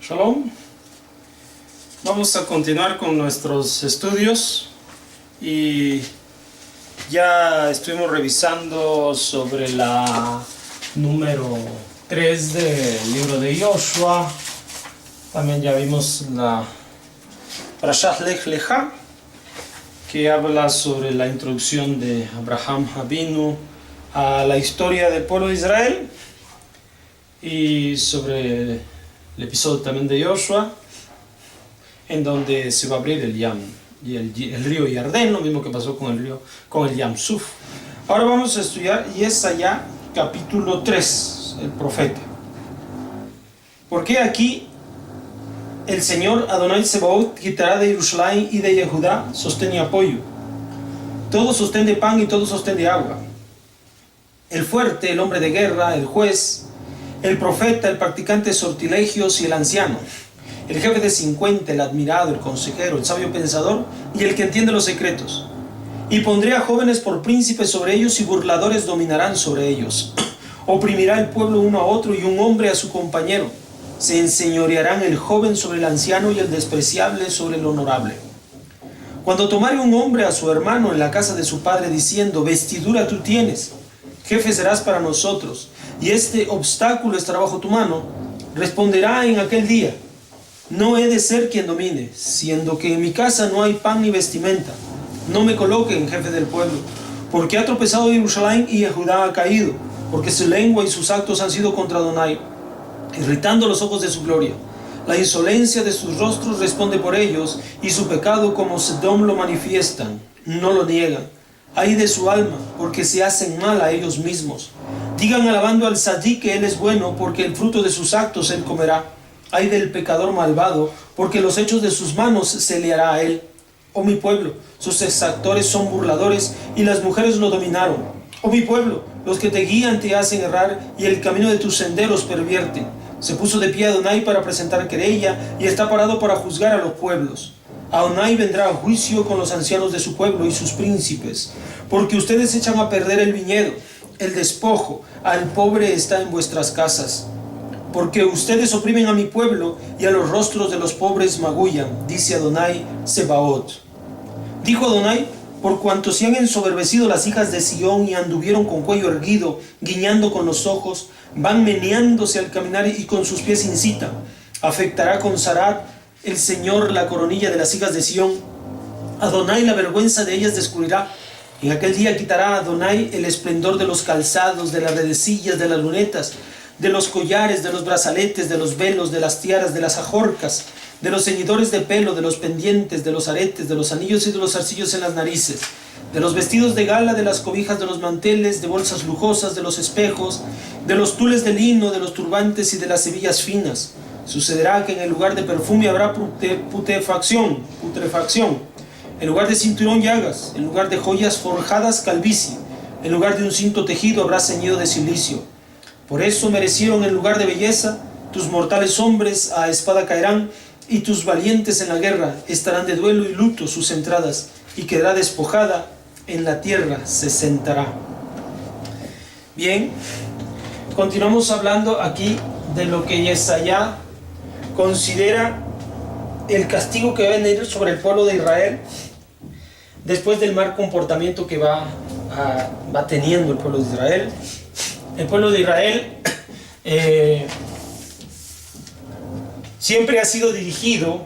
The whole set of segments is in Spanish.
Shalom. Vamos a continuar con nuestros estudios y ya estuvimos revisando sobre la número 3 del libro de Joshua. También ya vimos la Parashat Lech Lecha, que habla sobre la introducción de Abraham Avinu a la historia del pueblo de Israel, y sobre el episodio también de Joshua, en donde se va a abrir el Yam y el río Yardén, lo mismo que pasó con el Yam Suf. Ahora vamos a estudiar Yesaya capítulo 3, el profeta. Porque aquí el Señor Adonai Sebaot quitará de Jerusalén y de Yehudá sostén y apoyo, todo sostén de pan y todo sostén de agua, el fuerte, el hombre de guerra, el juez, el profeta, el practicante de sortilegios y el anciano, el jefe de 50, el admirado, el consejero, el sabio pensador y el que entiende los secretos. Y pondré a jóvenes por príncipes sobre ellos, y burladores dominarán sobre ellos. Oprimirá el pueblo uno a otro y un hombre a su compañero. Se enseñorearán el joven sobre el anciano y el despreciable sobre el honorable. Cuando tomare un hombre a su hermano en la casa de su padre, diciendo: vestidura tú tienes, jefe serás para nosotros, y este obstáculo estará bajo tu mano, responderá en aquel día: no he de ser quien domine, siendo que en mi casa no hay pan ni vestimenta. No me coloquen jefe del pueblo, porque ha tropezado Jerusalén y Judá ha caído, porque su lengua y sus actos han sido contra Adonai, irritando los ojos de su gloria. La insolencia de sus rostros responde por ellos, y su pecado como Sedom lo manifiestan, no lo niegan. Ay de su alma, porque se hacen mal a ellos mismos. Digan alabando al Sadí que él es bueno, porque el fruto de sus actos él comerá. Ay del pecador malvado, porque los hechos de sus manos se le hará a él. Oh mi pueblo, sus exactores son burladores, y las mujeres lo dominaron. Oh mi pueblo, los que te guían te hacen errar, y el camino de tus senderos pervierten. Se puso de pie Adonai para presentar querella, y está parado para juzgar a los pueblos. Adonai vendrá a juicio con los ancianos de su pueblo y sus príncipes, porque ustedes echan a perder el viñedo, el despojo, al pobre está en vuestras casas. Porque ustedes oprimen a mi pueblo, y a los rostros de los pobres magullan, dice Adonai Sebaot. Dijo Adonai: por cuanto se han ensoberbecido las hijas de Sión y anduvieron con cuello erguido, guiñando con los ojos, van meneándose al caminar y con sus pies incitan. Afectará con Sarat el Señor la coronilla de las hijas de Sión. Adonai la vergüenza de ellas descubrirá. En aquel día quitará Adonai el esplendor de los calzados, de las redecillas, de las lunetas, de los collares, de los brazaletes, de los velos, de las tiaras, de las ajorcas, de los ceñidores de pelo, de los pendientes, de los aretes, de los anillos y de los zarcillos en las narices, de los vestidos de gala, de las cobijas, de los manteles, de bolsas lujosas, de los espejos, de los tules de lino, de los turbantes y de las hebillas finas. Sucederá que en el lugar de perfume habrá putrefacción, en lugar de cinturón llagas, en lugar de joyas forjadas calvicie, en lugar de un cinto tejido habrá ceñido de silicio. Por eso merecieron en lugar de belleza, tus mortales hombres a espada caerán, y tus valientes en la guerra estarán de duelo y luto sus entradas, y quedará despojada, en la tierra se sentará. Bien, continuamos hablando aquí de lo que Yesaya considera el castigo que va a venir sobre el pueblo de Israel después del mal comportamiento que va teniendo el pueblo de Israel. El pueblo de Israel siempre ha sido dirigido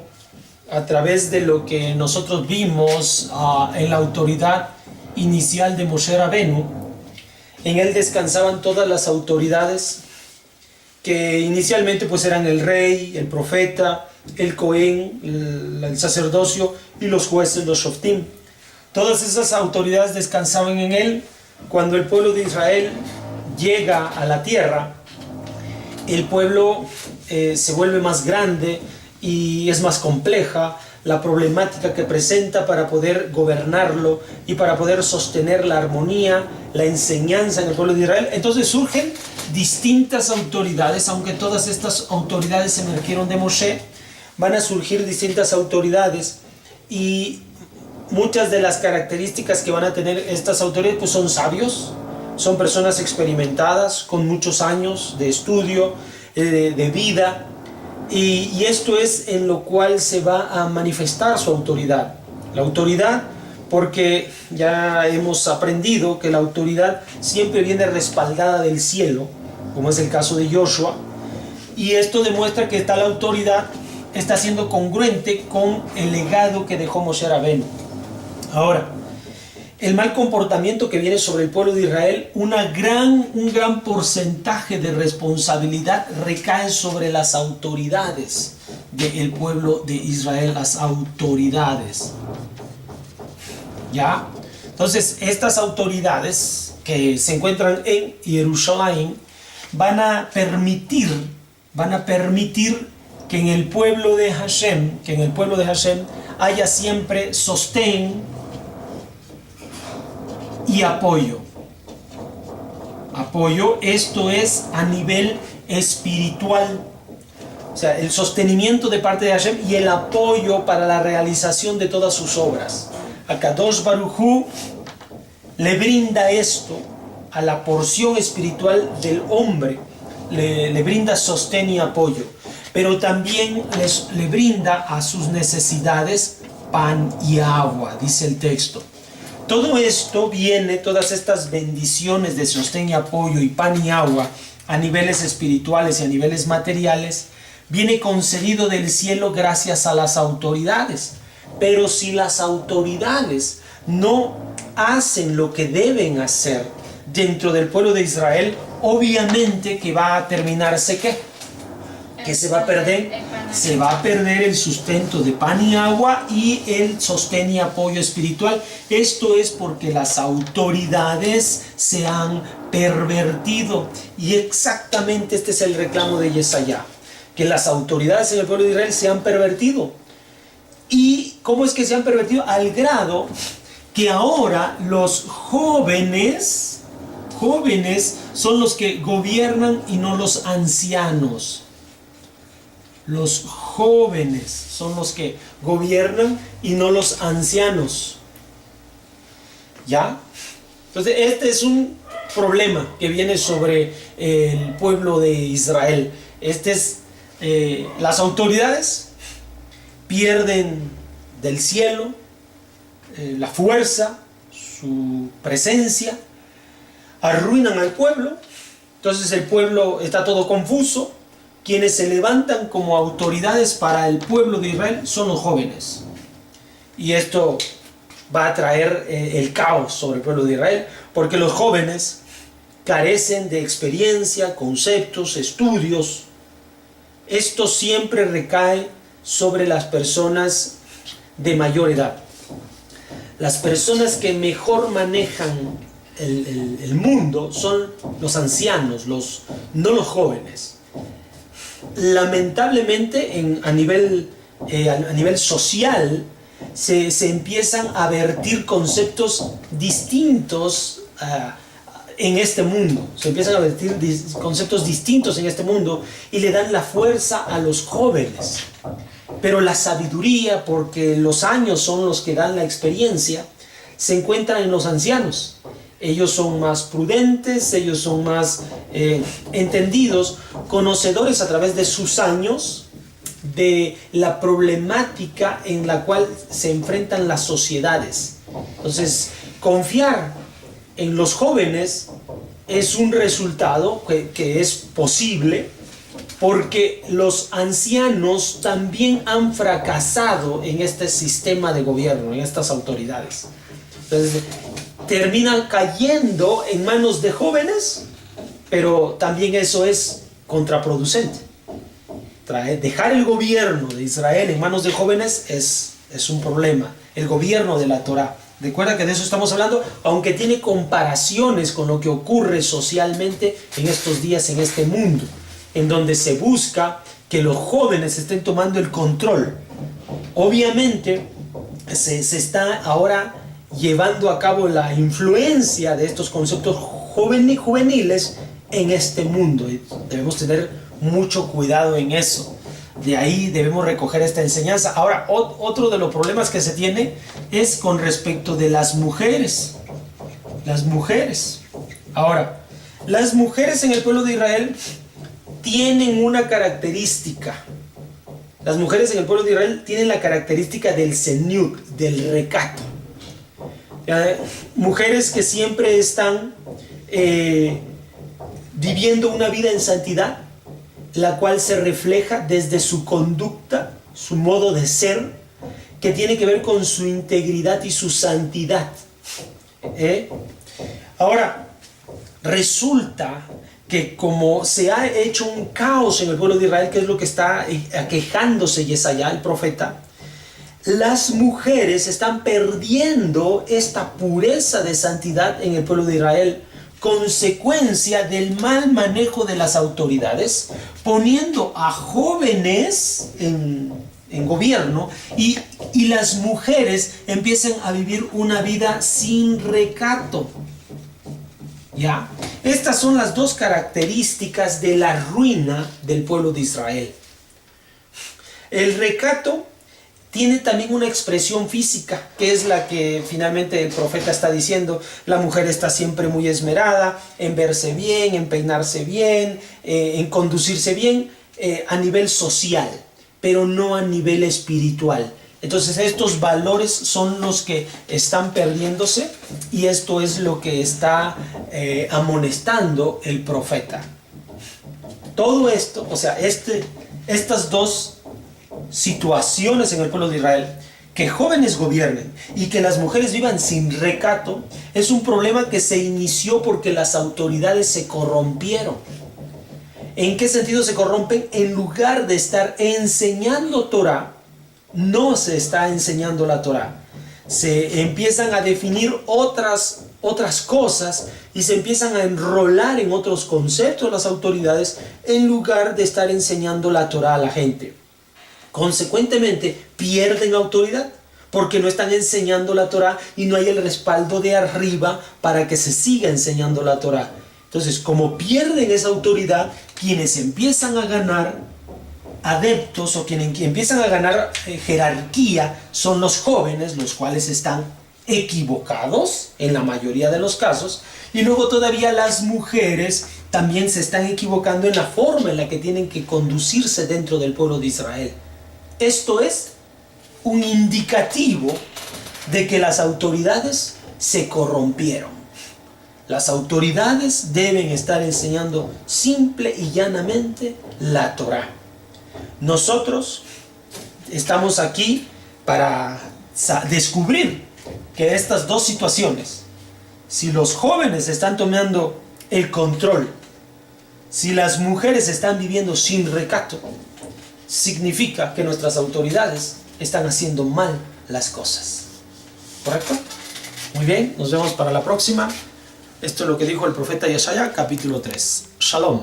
a través de lo que nosotros vimos en la autoridad inicial de Moshe Rabenu. En él descansaban todas las autoridades que inicialmente pues eran el rey, el profeta, el Cohen, el sacerdocio y los jueces, los shoftim. Todas esas autoridades descansaban en él. Cuando el pueblo de Israel llega a la tierra, el pueblo se vuelve más grande y es más compleja la problemática que presenta para poder gobernarlo y para poder sostener la armonía, la enseñanza en el pueblo de Israel. Entonces surgen distintas autoridades, aunque todas estas autoridades emergieron de Moshe, van a surgir distintas autoridades, y muchas de las características que van a tener estas autoridades pues son sabios, son personas experimentadas con muchos años de estudio, de vida, y esto es en lo cual se va a manifestar su autoridad. La autoridad, porque ya hemos aprendido que la autoridad siempre viene respaldada del cielo, como es el caso de Joshua, y esto demuestra que tal autoridad está siendo congruente con el legado que dejó Moshe Rabbeinu. Ahora, el mal comportamiento que viene sobre el pueblo de Israel, un gran porcentaje de responsabilidad recae sobre las autoridades del pueblo de Israel, las autoridades. ¿Ya? Entonces, estas autoridades que se encuentran en Jerusalén van a permitir que en el pueblo de Hashem, haya siempre sostén y apoyo. Esto es a nivel espiritual. O sea, el sostenimiento de parte de Hashem y el apoyo para la realización de todas sus obras. Akadosh Baruj Hu le brinda esto a la porción espiritual del hombre, le brinda sostén y apoyo, pero también le brinda a sus necesidades pan y agua, dice el texto. Todo esto viene, todas estas bendiciones de sostén y apoyo y pan y agua a niveles espirituales y a niveles materiales, viene concedido del cielo gracias a las autoridades. Pero si las autoridades no hacen lo que deben hacer dentro del pueblo de Israel, obviamente que va a terminarse ¿qué? Que se va a perder el sustento de pan y agua y el sostén y apoyo espiritual. Esto es porque las autoridades se han pervertido, y exactamente este es el reclamo de Yesaya, que las autoridades en el pueblo de Israel se han pervertido. ¿Y cómo es que se han pervertido? Al grado que ahora los jóvenes son los que gobiernan y no los ancianos. Los jóvenes son los que gobiernan y no los ancianos. ¿Ya? Entonces este es un problema que viene sobre el pueblo de Israel. Las autoridades pierden del cielo la fuerza, su presencia, arruinan al pueblo. Entonces el pueblo está todo confuso. Quienes se levantan como autoridades para el pueblo de Israel son los jóvenes, y esto va a traer el caos sobre el pueblo de Israel, porque los jóvenes carecen de experiencia, conceptos, estudios. Esto siempre recae sobre las personas de mayor edad. Las personas que mejor manejan el mundo son los ancianos, no los jóvenes. Lamentablemente a nivel social se empiezan a vertir conceptos distintos en este mundo. Se empiezan a vertir conceptos distintos en este mundo y le dan la fuerza a los jóvenes. Pero la sabiduría, porque los años son los que dan la experiencia, se encuentra en los ancianos. Ellos son más prudentes, ellos son más entendidos, conocedores a través de sus años de la problemática en la cual se enfrentan las sociedades. Entonces, confiar en los jóvenes es un resultado que es posible, porque los ancianos también han fracasado en este sistema de gobierno, en estas autoridades. Entonces, terminan cayendo en manos de jóvenes, pero también eso es contraproducente. Dejar el gobierno de Israel en manos de jóvenes es un problema. El gobierno de la Torá. Recuerda que de eso estamos hablando, aunque tiene comparaciones con lo que ocurre socialmente en estos días, en este mundo, en donde se busca que los jóvenes estén tomando el control. Obviamente se está ahora llevando a cabo la influencia de estos conceptos juveniles en este mundo, y debemos tener mucho cuidado en eso. De ahí debemos recoger esta enseñanza. Ahora, otro de los problemas que se tiene es con respecto de las mujeres. Ahora, las mujeres en el pueblo de Israel tienen una característica, Las mujeres en el pueblo de Israel tienen la característica del seniut, del recato. Mujeres que siempre están viviendo una vida en santidad, la cual se refleja desde su conducta, su modo de ser, que tiene que ver con su integridad y su santidad. Ahora, resulta que como se ha hecho un caos en el pueblo de Israel, que es lo que está aquejándose Yesaya, el profeta, las mujeres están perdiendo esta pureza de santidad en el pueblo de Israel, consecuencia del mal manejo de las autoridades, poniendo a jóvenes en gobierno y las mujeres empiezan a vivir una vida sin recato. ¿Ya? Estas son las dos características de la ruina del pueblo de Israel. El recato tiene también una expresión física, que es la que finalmente el profeta está diciendo. La mujer está siempre muy esmerada en verse bien, en peinarse bien, en conducirse bien a nivel social, pero no a nivel espiritual. Entonces estos valores son los que están perdiéndose y esto es lo que está amonestando el profeta. Todo esto, o sea, estas dos situaciones en el pueblo de Israel, que jóvenes gobiernen y que las mujeres vivan sin recato, es un problema que se inició porque las autoridades se corrompieron. ¿En qué sentido se corrompen? En lugar de estar enseñando Torah, no se está enseñando la Torah. Se empiezan a definir otras cosas y se empiezan a enrolar en otros conceptos las autoridades en lugar de estar enseñando la Torah a la gente. Consecuentemente, pierden autoridad porque no están enseñando la Torah y no hay el respaldo de arriba para que se siga enseñando la Torah. Entonces, como pierden esa autoridad, quienes empiezan a ganar adeptos o quienes empiezan a ganar jerarquía son los jóvenes, los cuales están equivocados en la mayoría de los casos, y luego todavía las mujeres también se están equivocando en la forma en la que tienen que conducirse dentro del pueblo de Israel. Esto es un indicativo de que las autoridades se corrompieron. Las autoridades deben estar enseñando simple y llanamente la Torah. Nosotros estamos aquí para descubrir que estas dos situaciones, si los jóvenes están tomando el control, si las mujeres están viviendo sin recato, significa que nuestras autoridades están haciendo mal las cosas. ¿Correcto? Muy bien, nos vemos para la próxima. Esto es lo que dijo el profeta Yesaya, capítulo 3. Shalom.